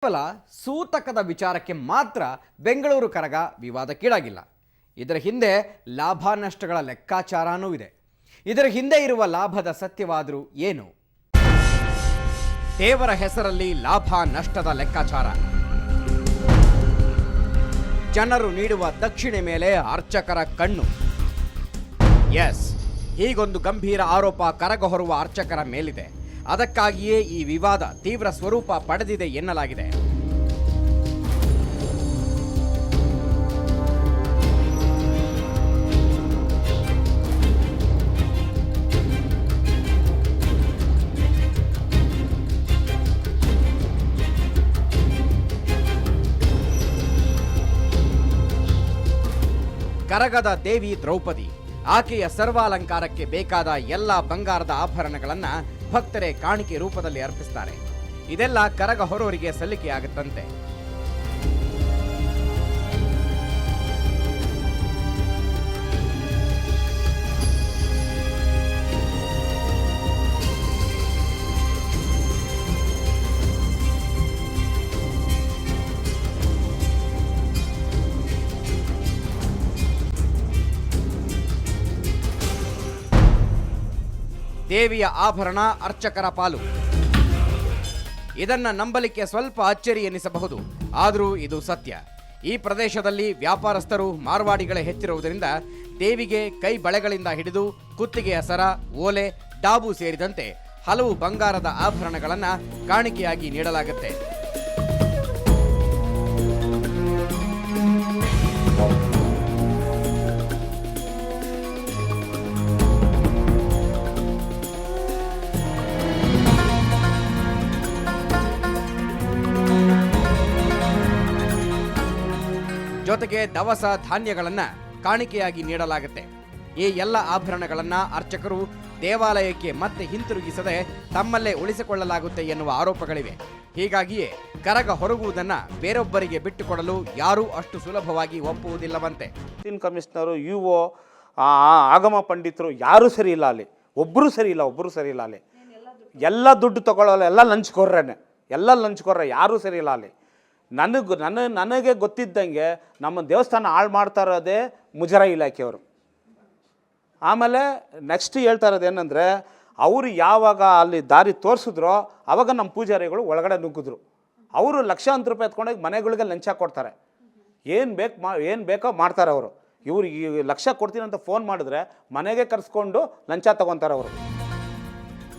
ಕೇವಲ ಸೂತಕದ ವಿಚಾರಕ್ಕೆ ಮಾತ್ರ ಬೆಂಗಳೂರು ಕರಗ ವಿವಾದಕ್ಕೀಡಾಗಿಲ್ಲ. ಇದರ ಹಿಂದೆ ಲಾಭ ನಷ್ಟಗಳ ಲೆಕ್ಕಾಚಾರನೂ ಇದೆ. ಇದರ ಹಿಂದೆ ಇರುವ ಲಾಭದ ಸತ್ಯವಾದರೂ ಏನು? ದೇವರ ಹೆಸರಲ್ಲಿ ಲಾಭ ನಷ್ಟದ ಲೆಕ್ಕಾಚಾರ. ಜನರು ನೀಡುವ ದಕ್ಷಿಣೆ ಮೇಲೆ ಅರ್ಚಕರ ಕಣ್ಣು. ಎಸ್, ಹೀಗೊಂದು ಗಂಭೀರ ಆರೋಪ ಕರಗ ಹೊರುವ ಅರ್ಚಕರ ಮೇಲಿದೆ. ಅದಕ್ಕಾಗಿಯೇ ಈ ವಿವಾದ ತೀವ್ರ ಸ್ವರೂಪ ಪಡೆದಿದೆ ಎನ್ನಲಾಗಿದೆ. ಕರಗದ ದೇವಿ ದ್ರೌಪದಿ, ಆಕೆಯ ಸರ್ವಾಲಂಕಾರಕ್ಕೆ ಬೇಕಾದ ಎಲ್ಲ ಬಂಗಾರದ ಆಭರಣಗಳನ್ನ ಭಕ್ತರೇ ಕಾಣಿಕೆ ರೂಪದಲ್ಲಿ ಅರ್ಪಿಸ್ತಾರೆ. ಇದೆಲ್ಲ ಕರಗ ಹೊರೋರಿಗೆ ಸಲ್ಲಿಕೆಯಾಗುತ್ತಂತೆ. ದೇವಿಯ ಆಭರಣ ಅರ್ಚಕರ ಪಾಲು. ಇದನ್ನ ನಂಬಲಿಕ್ಕೆ ಸ್ವಲ್ಪ ಅಚ್ಚರಿ ಎನ್ನಿಸಬಹುದು, ಆದರೂ ಇದು ಸತ್ಯ. ಈ ಪ್ರದೇಶದಲ್ಲಿ ವ್ಯಾಪಾರಸ್ಥರು ಮಾರ್ವಾಡಿಗಳೇ ಹೆಚ್ಚಿರುವುದರಿಂದ ದೇವಿಗೆ ಕೈ ಬಳೆಗಳಿಂದ ಹಿಡಿದು ಕುತ್ತಿಗೆಯ ಸರ, ಓಲೆ, ಡಾಬು ಸೇರಿದಂತೆ ಹಲವು ಬಂಗಾರದ ಆಭರಣಗಳನ್ನು ಕಾಣಿಕೆಯಾಗಿ ನೀಡಲಾಗುತ್ತೆ. ಜೊತೆಗೆ ದವಸ ಧಾನ್ಯಗಳನ್ನ ಕಾಣಿಕೆಯಾಗಿ ನೀಡಲಾಗುತ್ತೆ. ಈ ಎಲ್ಲ ಆಭರಣಗಳನ್ನ ಅರ್ಚಕರು ದೇವಾಲಯಕ್ಕೆ ಮತ್ತೆ ಹಿಂತಿರುಗಿಸದೆ ತಮ್ಮಲ್ಲೇ ಉಳಿಸಿಕೊಳ್ಳಲಾಗುತ್ತೆ ಎನ್ನುವ ಆರೋಪಗಳಿವೆ. ಹೀಗಾಗಿಯೇ ಕರಗ ಹೊರಗುವುದನ್ನ ಬೇರೊಬ್ಬರಿಗೆ ಬಿಟ್ಟುಕೊಡಲು ಯಾರೂ ಅಷ್ಟು ಸುಲಭವಾಗಿ ಒಪ್ಪುವುದಿಲ್ಲವಂತೆ. ಕಮಿಷನರು, UO, ಆಗಮ ಪಂಡಿತರು ಯಾರೂ ಸರಿ ಇಲ್ಲ ಅಲ್ಲಿ. ಒಬ್ಬರು ಸರಿ ಇಲ್ಲ ಅಲ್ಲಿ. ಎಲ್ಲ ದುಡ್ಡು ತಗೊಳ್ಳೋಲ್ಲ, ಎಲ್ಲ ಲಂಚ್ಕೊರ್ರೆ, ಯಾರೂ ಸರಿ ಇಲ್ಲ ಅಲ್ಲಿ. ನನಗೆ ಗೊತ್ತಿದ್ದಂಗೆ ನಮ್ಮ ದೇವಸ್ಥಾನ ಹಾಳು ಮಾಡ್ತಾ ಇರೋದೇ ಮುಜರಾಯಿ ಇಲಾಖೆಯವರು. ಆಮೇಲೆ ನೆಕ್ಸ್ಟ್ ಹೇಳ್ತಾ ಇರೋದು ಏನಂದರೆ, ಅವರು ಯಾವಾಗ ಅಲ್ಲಿ ದಾರಿ ತೋರಿಸಿದ್ರೋ ಆವಾಗ ನಮ್ಮ ಪೂಜಾರಿಗಳು ಒಳಗಡೆ ನುಗ್ಗಿದ್ರು. ಅವರು ಲಕ್ಷಾಂತರ ರೂಪಾಯಿ ಎತ್ಕೊಂಡೋಗಿ ಮನೆಗಳಿಗೆ ಲಂಚ ಕೊಡ್ತಾರೆ. ಏನು ಬೇಕೋ ಮಾಡ್ತಾರೆ ಅವರು. ಇವ್ರು ಈ ಲಕ್ಷ ಕೊಡ್ತೀನಿ ಅಂತ ಫೋನ್ ಮಾಡಿದ್ರೆ ಮನೆಗೆ ಕರೆಸ್ಕೊಂಡು ಲಂಚ ತಗೊತಾರೆ ಅವರು.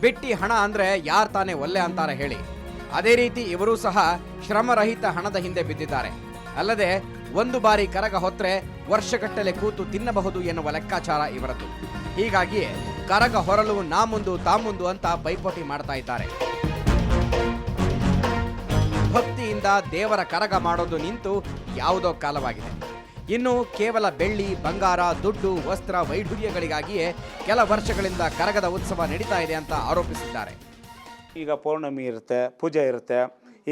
ಬಿಟ್ಟಿ ಹಣ ಅಂದರೆ ಯಾರು ತಾನೇ ಒಲ್ಲೆ ಅಂತಾರೆ ಹೇಳಿ. ಅದೇ ರೀತಿ ಇವರೂ ಸಹ ಶ್ರಮರಹಿತ ಹಣದ ಹಿಂದೆ ಬಿದ್ದಿದ್ದಾರೆ. ಅಲ್ಲದೆ ಒಂದು ಬಾರಿ ಕರಗ ಹೊತ್ತರೆ ವರ್ಷಗಟ್ಟಲೆ ಕೂತು ತಿನ್ನಬಹುದು ಎನ್ನುವ ಲೆಕ್ಕಾಚಾರ ಇವರದ್ದು. ಹೀಗಾಗಿಯೇ ಕರಗ ಹೊರಲು ನಾ ಮುಂದು ತಾ ಮುಂದು ಅಂತ ಪೈಪೋಟಿ ಮಾಡ್ತಾ ಇದ್ದಾರೆ. ಭಕ್ತಿಯಿಂದ ದೇವರ ಕರಗ ಮಾಡೋದು ನಿಂತು ಯಾವುದೋ ಕಾಲವಾಗಿದೆ. ಇನ್ನು ಕೇವಲ ಬೆಳ್ಳಿ, ಬಂಗಾರ, ದುಡ್ಡು, ವಸ್ತ್ರ, ವೈಢೂರ್ಯಗಳಿಗಾಗಿಯೇ ಕೆಲ ವರ್ಷಗಳಿಂದ ಕರಗದ ಉತ್ಸವ ನಡೀತಾ ಇದೆ ಅಂತ ಆರೋಪಿಸಿದ್ದಾರೆ. ಈಗ ಪೌರ್ಣಮಿ ಇರುತ್ತೆ, ಪೂಜೆ ಇರುತ್ತೆ.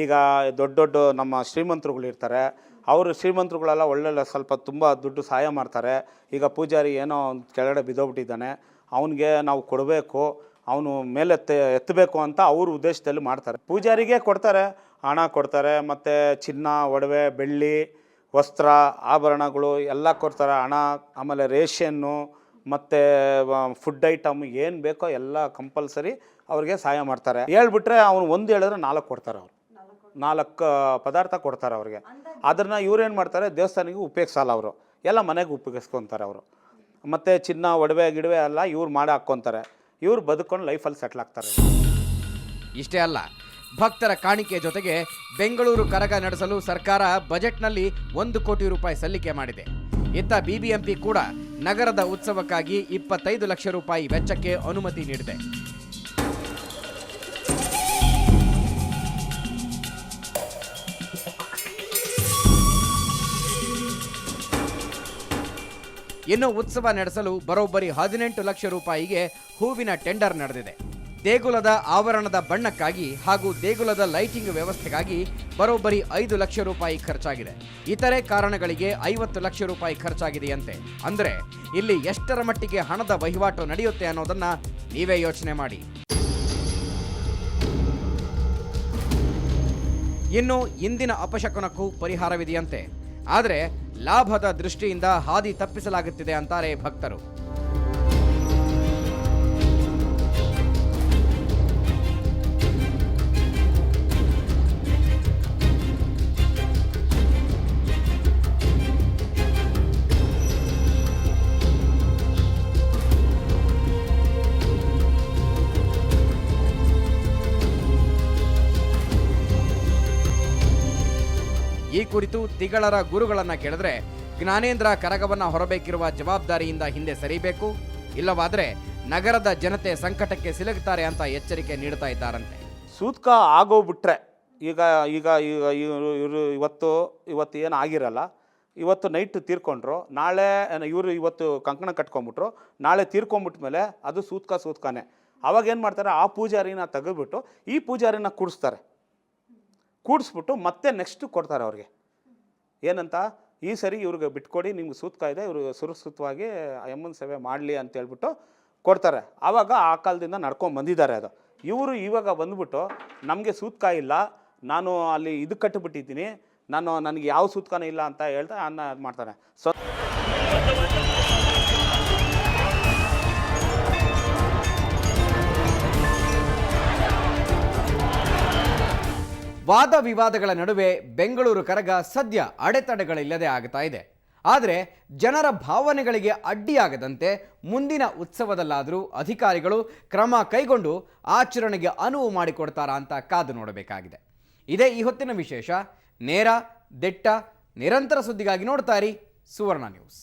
ಈಗ ದೊಡ್ಡ ನಮ್ಮ ಶ್ರೀಮಂತರುಗಳು ಇರ್ತಾರೆ. ಅವರು ಶ್ರೀಮಂತರುಗಳೆಲ್ಲ ಒಳ್ಳೊಳ್ಳೆ ಸ್ವಲ್ಪ ತುಂಬ ದುಡ್ಡು ಸಹಾಯ ಮಾಡ್ತಾರೆ. ಈಗ ಪೂಜಾರಿ ಏನೋ ಕೆಳಗಡೆ ಬಿದ್ದೋಗ್ಬಿಟ್ಟಿದ್ದಾನೆ, ಅವನಿಗೆ ನಾವು ಕೊಡಬೇಕು, ಅವನು ಮೇಲೆ ಎತ್ತಬೇಕು ಅಂತ ಅವ್ರ ಉದ್ದೇಶದಲ್ಲಿ ಮಾಡ್ತಾರೆ. ಪೂಜಾರಿಗೆ ಕೊಡ್ತಾರೆ, ಹಣ ಕೊಡ್ತಾರೆ, ಮತ್ತು ಚಿನ್ನ, ಒಡವೆ, ಬೆಳ್ಳಿ, ವಸ್ತ್ರ, ಆಭರಣಗಳು ಎಲ್ಲ ಕೊಡ್ತಾರೆ. ಹಣ, ಆಮೇಲೆ ರೇಷನ್ನು ಮತ್ತು ಫುಡ್ ಐಟಮ್ ಏನು ಬೇಕೋ ಎಲ್ಲ ಕಂಪಲ್ಸರಿ ಅವ್ರಿಗೆ ಸಹಾಯ ಮಾಡ್ತಾರೆ. ಹೇಳ್ಬಿಟ್ರೆ ಅವನು ಒಂದು ಹೇಳಿದ್ರೆ 4 ಕೊಡ್ತಾರೆ. ಅವರು 4 ಪದಾರ್ಥ ಕೊಡ್ತಾರೆ ಅವ್ರಿಗೆ. ಅದನ್ನು ಇವ್ರೇನು ಮಾಡ್ತಾರೆ, ದೇವಸ್ಥಾನಕ್ಕೆ ಉಪಯೋಗಿಸಲ್ಲ, ಅವರು ಎಲ್ಲ ಮನೆಗೆ ಉಪಯೋಗಿಸ್ಕೊತಾರೆ ಅವರು. ಮತ್ತು ಚಿನ್ನ, ಒಡವೆ ಗಿಡವೆ ಎಲ್ಲ ಇವ್ರು ಮಾಡಿ ಹಾಕ್ಕೊತಾರೆ. ಇವ್ರು ಬದುಕೊಂಡು ಲೈಫಲ್ಲಿ ಸೆಟ್ಲ್ ಆಗ್ತಾರೆ. ಇಷ್ಟೇ ಅಲ್ಲ, ಭಕ್ತರ ಕಾಣಿಕೆ ಜೊತೆಗೆ ಬೆಂಗಳೂರು ಕರಗ ನಡೆಸಲು ಸರ್ಕಾರ ಬಜೆಟ್ನಲ್ಲಿ 1 ಕೋಟಿ ರೂಪಾಯಿ ಸಲ್ಲಿಕೆ ಮಾಡಿದೆ. ಇತ್ತ BBMP ಕೂಡ ನಗರದ ಉತ್ಸವಕ್ಕಾಗಿ 25 ಲಕ್ಷ ರೂಪಾಯಿ ವೆಚ್ಚಕ್ಕೆ ಅನುಮತಿ ನೀಡಿದೆ. ಇನ್ನು ಉತ್ಸವ ನಡೆಸಲು ಬರೋಬ್ಬರಿ 18 ಲಕ್ಷ ರೂಪಾಯಿಗೆ ಹೂವಿನ ಟೆಂಡರ್ ನಡೆದಿದೆ. ದೇಗುಲದ ಆವರಣದ ಬಣ್ಣಕ್ಕಾಗಿ ಹಾಗೂ ದೇಗುಲದ ಲೈಟಿಂಗ್ ವ್ಯವಸ್ಥೆಗಾಗಿ ಬರೋಬ್ಬರಿ 5 ಲಕ್ಷ ರೂಪಾಯಿ ಖರ್ಚಾಗಿದೆ. ಇತರೆ ಕಾರಣಗಳಿಗೆ 50 ಲಕ್ಷ ರೂಪಾಯಿ ಖರ್ಚಾಗಿದೆಯಂತೆ. ಅಂದರೆ ಇಲ್ಲಿ ಎಷ್ಟರ ಮಟ್ಟಿಗೆ ಹಣದ ವಹಿವಾಟು ನಡೆಯುತ್ತೆ ಅನ್ನೋದನ್ನ ನೀವೇ ಯೋಚನೆ ಮಾಡಿ. ಇನ್ನು ಇಂದಿನ ಅಪಶಕುನಕ್ಕೂ ಪರಿಹಾರವಿದೆಯಂತೆ. ಆದರೆ ಲಾಭದ ದೃಷ್ಟಿಯಿಂದ ಹಾದಿ ತಪ್ಪಿಸಲಾಗುತ್ತಿದೆ ಅಂತಾರೆ ಭಕ್ತರು. ಈ ಕುರಿತು ತಿಗಳರ ಗುರುಗಳನ್ನ ಕೇಳಿದ್ರೆ ಜ್ಞಾನೇಂದ್ರ ಕರಗವನ್ನ ಹೊರಬೇಕಿರುವ ಜವಾಬ್ದಾರಿಯಿಂದ ಹಿಂದೆ ಸರಿಬೇಕು, ಇಲ್ಲವಾದರೆ ನಗರದ ಜನತೆ ಸಂಕಟಕ್ಕೆ ಸಿಲುಗುತ್ತಾರೆ ಅಂತ ಎಚ್ಚರಿಕೆ ನೀಡ್ತಾ ಇದ್ದಾರಂತೆ. ಸೂತ್ಕ ಆಗೋಗ್ಬಿಟ್ರೆ ಈಗ ಈಗ ಇವರು ಇವತ್ತು ಏನು ಆಗಿರಲ್ಲ, ಇವತ್ತು ನೈಟ್ ತೀರ್ಕೊಂಡ್ರು, ನಾಳೆ ಇವರು ಇವತ್ತು ಕಂಕಣ ಕಟ್ಕೊಂಡ್ಬಿಟ್ರು, ನಾಳೆ ತೀರ್ಕೊಂಡ್ಬಿಟ್ಮೇಲೆ ಅದು ಸೂತ್ಕನೇ. ಅವಾಗ ಏನು ಮಾಡ್ತಾರೆ, ಆ ಪೂಜಾರಿನ ತೆಗೆದುಬಿಟ್ಟು ಈ ಪೂಜಾರಿನ ಕೂಡಿಸ್ಬಿಟ್ಟು ಮತ್ತೆ ನೆಕ್ಸ್ಟ್ ಕೊಡ್ತಾರೆ ಅವ್ರಿಗೆ. ಏನಂತ, ಈ ಸರಿ ಇವ್ರಿಗೆ ಬಿಟ್ಕೊಡಿ, ನಿಮ್ಗೆ ಸೂತ್ಕ ಇದೆ, ಇವರು ಸುರಕ್ಷಿತವಾಗಿ ಅಮ್ಮನ ಸೇವೆ ಮಾಡಲಿ ಅಂತ ಹೇಳ್ಬಿಟ್ಟು ಕೊಡ್ತಾರೆ. ಆವಾಗ ಆ ಕಾಲದಿಂದ ನಡ್ಕೊಂಡು ಬಂದಿದ್ದಾರೆ ಅದು. ಇವರು ಇವಾಗ ಬಂದ್ಬಿಟ್ಟು ನಮಗೆ ಸೂತ್ಕ ಇಲ್ಲ, ನಾನು ಅಲ್ಲಿ ಇದು ಕಟ್ಟಿಬಿಟ್ಟಿದ್ದೀನಿ, ನನಗೆ ಯಾವ ಸೂತ್ಕನೂ ಇಲ್ಲ ಅಂತ ಹೇಳ್ತಾ ಮಾಡ್ತಾನೆ. ವಾದ ವಿವಾದಗಳ ನಡುವೆ ಬೆಂಗಳೂರು ಕರಗ ಸದ್ಯ ಅಡೆತಡೆಗಳಿಲ್ಲದೆ ಆಗ್ತಾ ಇದೆ. ಆದರೆ ಜನರ ಭಾವನೆಗಳಿಗೆ ಅಡ್ಡಿಯಾಗದಂತೆ ಮುಂದಿನ ಉತ್ಸವದಲ್ಲಾದರೂ ಅಧಿಕಾರಿಗಳು ಕ್ರಮ ಕೈಗೊಂಡು ಆಚರಣೆಗೆ ಅನುವು ಮಾಡಿಕೊಡ್ತಾರಾ ಅಂತ ಕಾದು ನೋಡಬೇಕಾಗಿದೆ. ಇದೇ ಈ ಹೊತ್ತಿನ ವಿಶೇಷ. ನೇರ, ದಿಟ್ಟ, ನಿರಂತರ ಸುದ್ದಿಗಾಗಿ ನೋಡ್ತಾ ಇರಿ ಸುವರ್ಣ ನ್ಯೂಸ್.